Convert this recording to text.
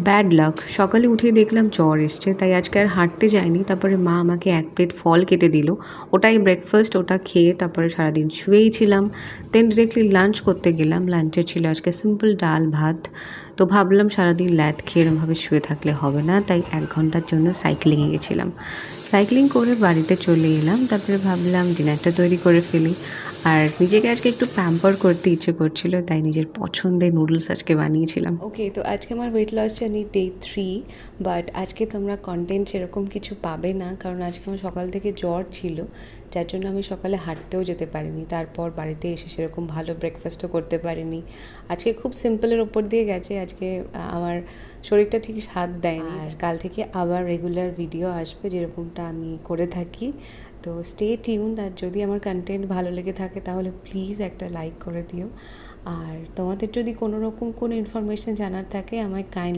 Bad luck, সকালে উঠেই দেখলাম জ্বর এসছে, তাই আজকে আর হাঁটতে যাইনি। তারপরে মা আমাকে 1 প্লেট ফল কেটে দিল, ওটাই ব্রেকফাস্ট। ওটা খেয়ে তারপরে সারাদিন শুয়েই ছিলাম। দেন ডিরেক্টলি লাঞ্চ করতে গেলাম। লাঞ্চে ছিল আজকে সিম্পল ডাল ভাত। তো ভাবলাম সারাদিন ল্যাদ খেয়ে এরমভাবে শুয়ে থাকলে হবে না, তাই 1 ঘন্টার জন্য সাইক্লিংয়ে গেছিলাম। সাইক্লিং করে বাড়িতে চলে এলাম। তারপরে ভাবলাম ডিনারটা তৈরি করে ফেলি। আর নিজেকে আজকে একটু প্যাম্পার করতে ইচ্ছে করছিল, তাই নিজের পছন্দের নুডলস আজকে বানিয়েছিলাম। ওকে, তো আজকে আমার weight loss journey day 3। But আজকে তোমরা কন্টেন্ট সেরকম কিছু পাবে না, কারণ আজকে আমার সকাল থেকে জ্বর ছিল, যার জন্য আমি সকালে হাঁটতেও যেতে পারিনি। তারপর বাড়িতে এসে সেরকম ভালো ব্রেকফাস্টও করতে পারিনি। আজকে খুব সিম্পলের ওপর দিয়ে গেছে। আজকে আমার শরীরটা ঠিক সাথ দেয়নি। আর কাল থেকে আবার রেগুলার ভিডিও আসবে, যেরকমটা আমি করে থাকি। তো স্টে টিউন। আর যদি আমার কন্টেন্ট ভালো লেগে থাকে তাহলে প্লিজ একটা লাইক করে দিও। আর তোমাদের যদি কোনো রকম কোনো ইনফরমেশান জানার থাকে আমায় কাইন্ডলি